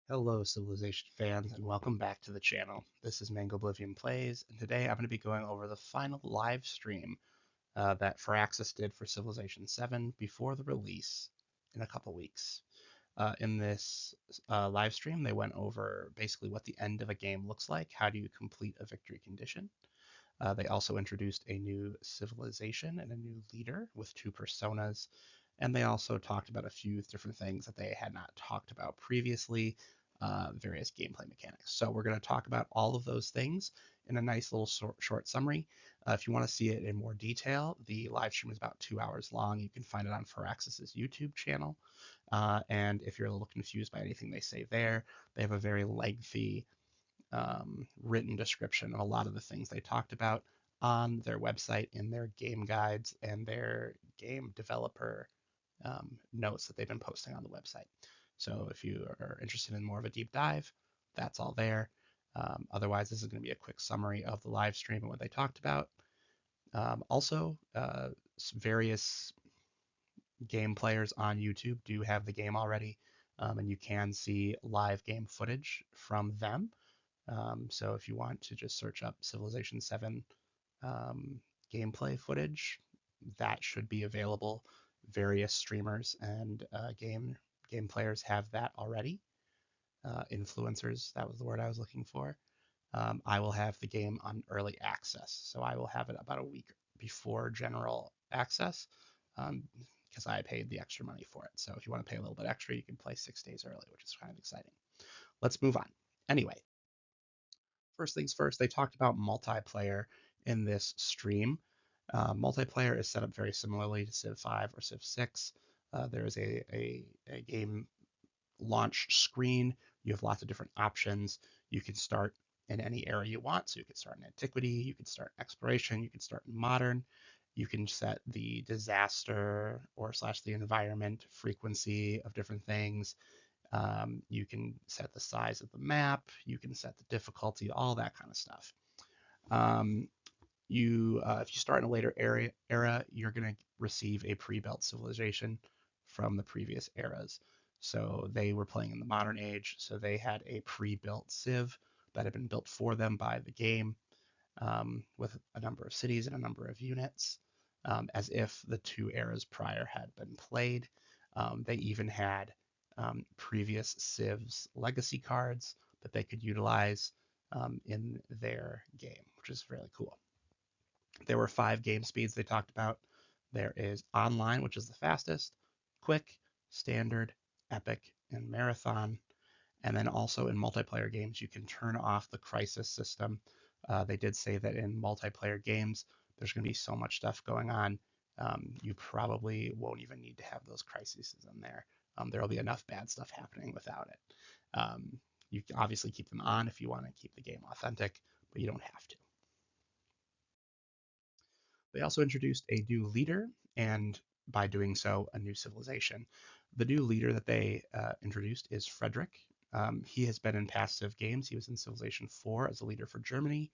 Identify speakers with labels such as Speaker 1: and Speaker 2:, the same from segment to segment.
Speaker 1: Hello, Civilization fans, and welcome back to the channel. This is Mango Oblivion Plays, and today I'm going to be going over the final live stream that Firaxis did for Civilization VII before the release in a couple weeks. In this live stream, they went over basically what the end of a game looks like, how do you complete a victory condition. They also introduced a new civilization and a new leader with two personas, and they also talked about a few different things that they had not talked about previously, various gameplay mechanics. So we're going to talk about all of those things in a nice little short summary. If you want to see it in more detail, the live stream is about 2 hours long. You can find it on Firaxis' YouTube channel. And if you're a little confused by anything they say there, they have a very lengthy written description of a lot of the things they talked about on their website in their game guides and their game developer notes that they've been posting on the website. So if you are interested in more of a deep dive, that's all there. Otherwise, this is going to be a quick summary of the live stream and what they talked about. Also, various game players on YouTube do have the game already, and you can see live game footage from them. So if you want to just search up Civilization VII gameplay footage, that should be available. Various streamers and game players have that already. Influencers, that was the word I was looking for. I will have the game on early access, so I will have it about a week before general access because I paid the extra money for it. So if you want to pay a little bit extra, you can play 6 days early, which is kind of exciting. Let's move on. Anyway, first things first, they talked about multiplayer in this stream. Multiplayer is set up very similarly to Civ 5 or Civ 6. There is a game launch screen. You have lots of different options. You can start in any era you want. So you can start in antiquity, you can start in exploration, you can start in modern. You can set the disaster or slash the environment frequency of different things. You can set the size of the map. You can set the difficulty, all that kind of stuff. Um, if you start in a later era, you're going to receive a pre-built civilization from the previous eras. So they were playing in the modern age, so they had a pre-built civ that had been built for them by the game, with a number of cities and a number of units, as if the two eras prior had been played. They even had previous civs legacy cards that they could utilize in their game, which is really cool. There were 5 game speeds they talked about. There is online, which is the fastest, quick, standard, epic, and marathon. And then also in multiplayer games, you can turn off the crisis system. They did say that in multiplayer games, there's going to be so much stuff going on, you probably won't even need to have those crises in there. There will be enough bad stuff happening without it. You can obviously keep them on if you want to keep the game authentic, but you don't have to. They also introduced a new leader, and by doing so, a new civilization. The new leader that they introduced is Frederick. He has been in past Civ games. He was in Civilization 4 as a leader for Germany.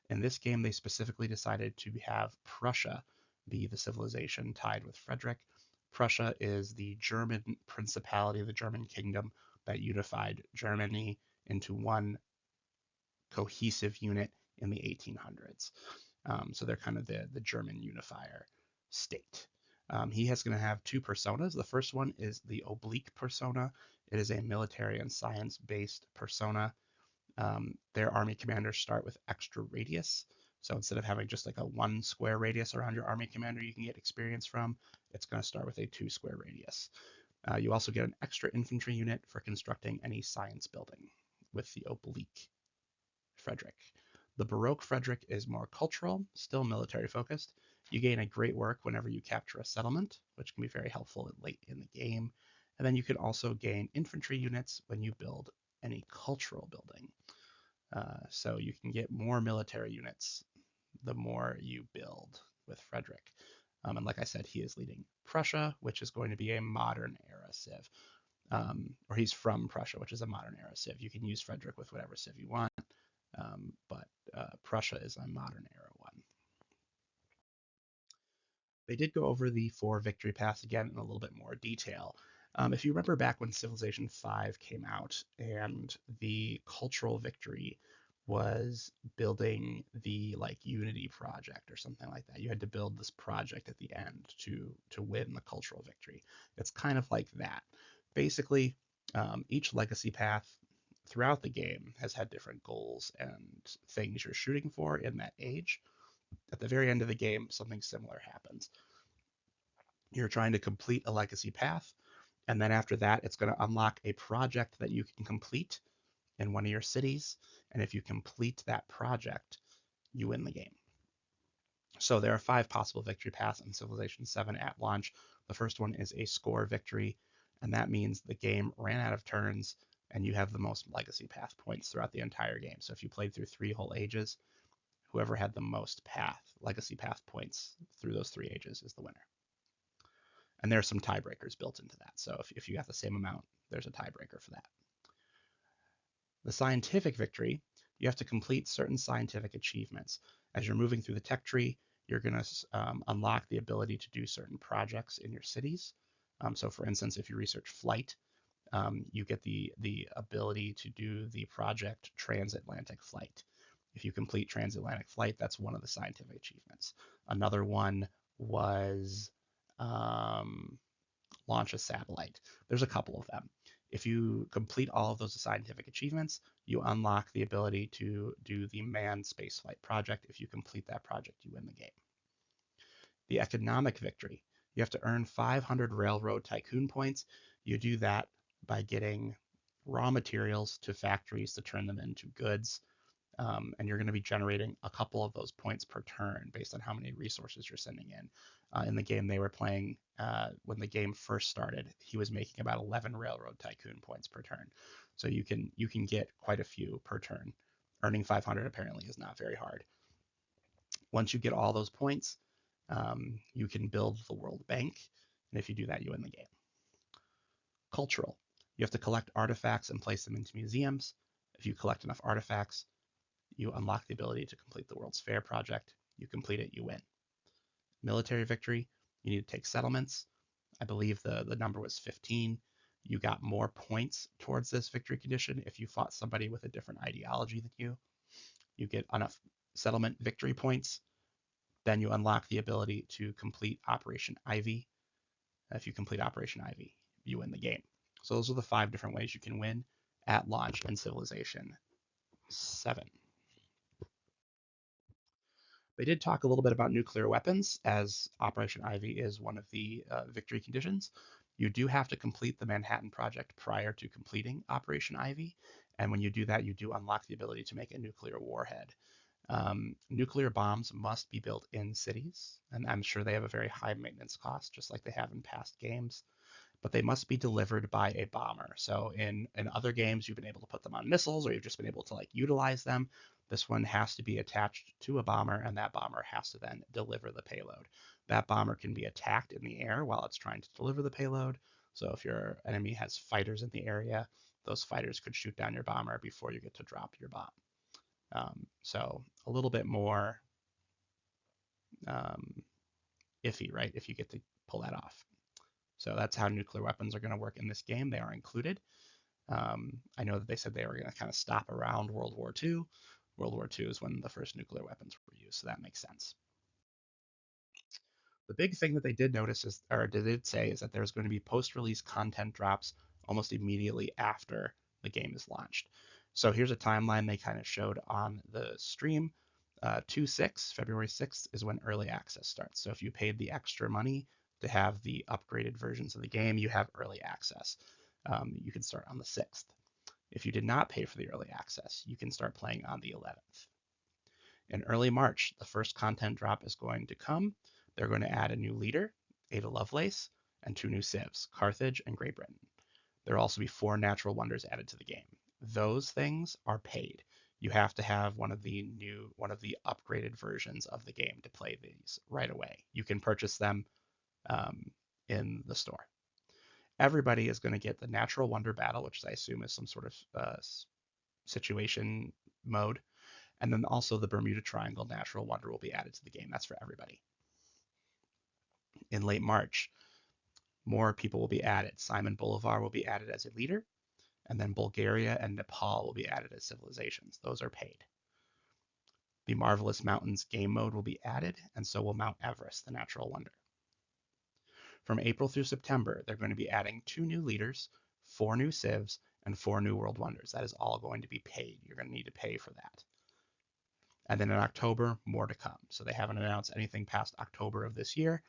Speaker 1: In this game, they specifically decided to have Prussia be the civilization tied with Frederick. Prussia is the German principality, the German kingdom that unified Germany into one cohesive unit in the 1800s. So they're kind of the German unifier state. He is going to have 2 personas. The first one is the oblique persona. It is a military and science-based persona. Their army commanders start with extra radius. So instead of having just like a 1 square radius around your army commander you can get experience from, it's going to start with a 2 square radius. You also get an extra infantry unit for constructing any science building with the oblique Frederick. The Baroque Frederick is more cultural, still military focused. You gain a great work whenever you capture a settlement, which can be very helpful late in the game. And then you can also gain infantry units when you build any cultural building. So you can get more military units the more you build with Frederick. And like I said, he is leading Prussia, which is going to be a modern era civ. Or he's from Prussia, which is a modern era civ. You can use Frederick with whatever civ you want, but Prussia is a modern era one. They did go over the 4 victory paths again in a little bit more detail. If you remember back when Civilization V came out and the cultural victory was building the like Unity project or something like that. You had to build this project at the end to win the cultural victory. It's kind of like that. Basically, each legacy path throughout the game has had different goals and things you're shooting for in that age. At the very end of the game, something similar happens. You're trying to complete a legacy path, and then after that, it's going to unlock a project that you can complete in one of your cities. And if you complete that project, you win the game. So there are 5 possible victory paths in Civilization VII at launch. The first one is a score victory, and that means the game ran out of turns and you have the most legacy path points throughout the entire game. So if you played through 3 whole ages, whoever had the most legacy path points through those 3 ages is the winner. And there are some tiebreakers built into that. So if you got the same amount, there's a tiebreaker for that. The scientific victory, you have to complete certain scientific achievements. As you're moving through the tech tree, you're going to unlock the ability to do certain projects in your cities. So for instance, if you research flight, you get the ability to do the project transatlantic flight. If you complete transatlantic flight, that's one of the scientific achievements. Another one was launch a satellite. There's a couple of them. If you complete all of those scientific achievements, you unlock the ability to do the manned spaceflight project. If you complete that project, you win the game. The economic victory. You have to earn 500 railroad tycoon points. You do that by getting raw materials to factories to turn them into goods. And you're going to be generating a couple of those points per turn based on how many resources you're sending in. In the game they were playing, when the game first started, he was making about 11 railroad tycoon points per turn. So you can get quite a few per turn. Earning 500 apparently is not very hard. Once you get all those points, you can build the World Bank, and if you do that, you win the game. Cultural. You have to collect artifacts and place them into museums. If you collect enough artifacts, you unlock the ability to complete the World's Fair project. You complete it, you win. Military victory, you need to take settlements. I believe the number was 15. You got more points towards this victory condition if you fought somebody with a different ideology than you. You get enough settlement victory points. Then you unlock the ability to complete Operation Ivy. If you complete Operation Ivy, you win the game. So those are the 5 different ways you can win at launch in Civilization VII. They did talk a little bit about nuclear weapons, as Operation Ivy is one of the victory conditions. You do have to complete the Manhattan Project prior to completing Operation Ivy, and when you do that, you do unlock the ability to make a nuclear warhead. Nuclear bombs must be built in cities, and I'm sure they have a very high maintenance cost, just like they have in past games, but they must be delivered by a bomber. So in other games, you've been able to put them on missiles, or you've just been able to like utilize them. This one has to be attached to a bomber, and that bomber has to then deliver the payload. That bomber can be attacked in the air while it's trying to deliver the payload. So if your enemy has fighters in the area, those fighters could shoot down your bomber before you get to drop your bomb. So a little bit more um, iffy, right? If you get to pull that off. So that's how nuclear weapons are going to work in this game. They are included. I know that they said they were going to kind of stop around World War II. World War II is when the first nuclear weapons were used, so that makes sense. The big thing that they did notice is, or did say, is that there's going to be post-release content drops almost immediately after the game is launched. So here's a timeline they kind of showed on the stream. 2/6, February 6th is when early access starts. So if you paid the extra money to have the upgraded versions of the game, you have early access. You can start on the 6th. If you did not pay for the early access, you can start playing on the 11th. In early March, the first content drop is going to come. They're going to add a new leader, Ada Lovelace, and 2 new civs, Carthage and Great Britain. There will also be 4 natural wonders added to the game. Those things are paid. You have to have one of the upgraded versions of the game to play these right away. You can purchase them in the store. Everybody is going to get the natural wonder battle, which I assume is some sort of situation mode. And then also the Bermuda Triangle natural wonder will be added to the game. That's for everybody. In late March, More people will be added. Simon Bolivar will be added as a leader, and then Bulgaria and Nepal will be added as civilizations. Those are paid. The Marvelous Mountains game mode will be added, and so will Mount Everest, the natural wonder. From April through September, they're going to be adding 2 new leaders, 4 new civs, and 4 new world wonders. That is all going to be paid. You're going to need to pay for that. And then in October, more to come. So they haven't announced anything past October of this year,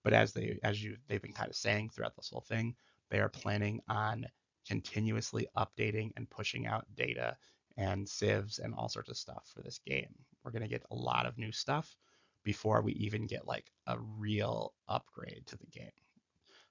Speaker 1: but they've been kind of saying throughout this whole thing, they are planning on continuously updating and pushing out data and civs and all sorts of stuff for this game. We're going to get a lot of new stuff before we even get like a real upgrade to the game.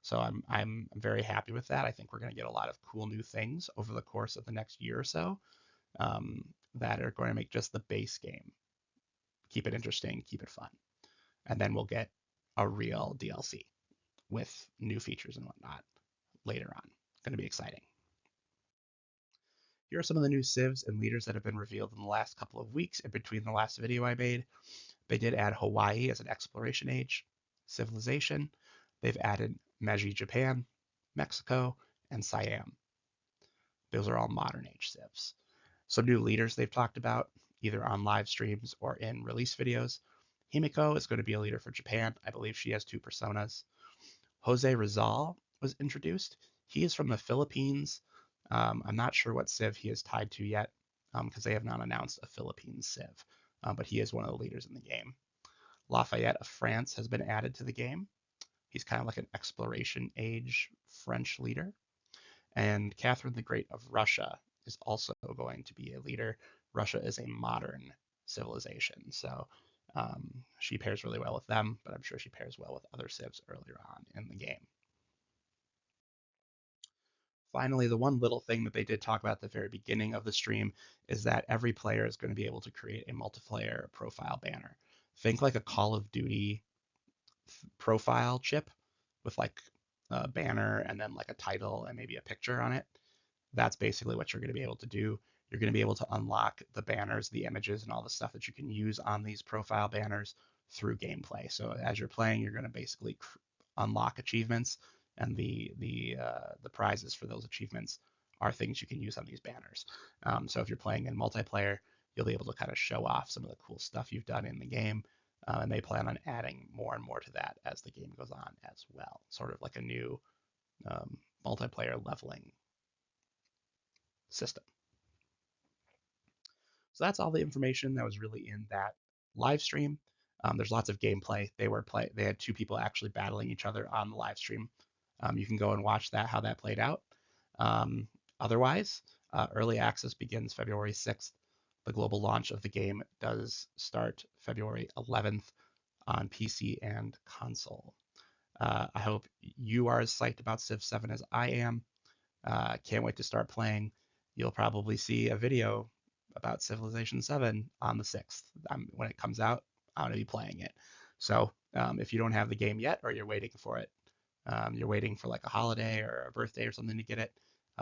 Speaker 1: So I'm very happy with that. I think we're going to get a lot of cool new things over the course of the next year or so, that are going to make just the base game keep it interesting, keep it fun, and then we'll get a real DLC with new features and whatnot later on. Going to be exciting. Here are some of the new civs and leaders that have been revealed in the last couple of weeks in between the last video I made. They did add Hawaii as an exploration age civilization. They've added Meiji, Japan, Mexico, and Siam. Those are all modern age civs. Some new leaders they've talked about, either on live streams or in release videos. Himiko is going to be a leader for Japan. I believe she has 2 personas. Jose Rizal was introduced. He is from the Philippines. I'm not sure what civ he is tied to yet, because they have not announced a Philippines civ, but he is one of the leaders in the game. Lafayette of France has been added to the game. He's kind of like an exploration age French leader. And Catherine the Great of Russia is also going to be a leader. Russia is a modern civilization, so she pairs really well with them, but I'm sure she pairs well with other civs earlier on in the game. Finally, the one little thing that they did talk about at the very beginning of the stream is that every player is going to be able to create a multiplayer profile banner. Think like a Call of Duty profile chip with like a banner and then like a title and maybe a picture on it. That's basically what you're going to be able to do. You're going to be able to unlock the banners, the images, and all the stuff that you can use on these profile banners through gameplay. So as you're playing, you're going to basically unlock achievements, and the prizes for those achievements are things you can use on these banners. So if you're playing in multiplayer, you'll be able to kind of show off some of the cool stuff you've done in the game. And they plan on adding more and more to that as the game goes on as well. Sort of like a new multiplayer leveling system. So that's all the information that was really in that live stream. There's lots of gameplay. They had 2 people actually battling each other on the live stream. You can go and watch that, how that played out. Otherwise, early access begins February 6th. The global launch of the game does start February 11th on PC and console. I hope you are as psyched about Civ 7 as I am. Can't wait to start playing. You'll probably see a video about Civilization VII on the 6th. When it comes out, I'm going to be playing it. So if you don't have the game yet, or you're waiting for it, you're waiting for like a holiday or a birthday or something to get it,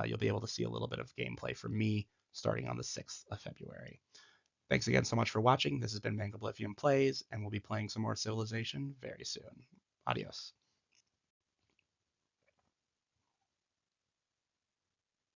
Speaker 1: you'll be able to see a little bit of gameplay from me starting on the 6th of February. Thanks again so much for watching. This has been Mangoblivium Plays, and we'll be playing some more Civilization very soon. Adios.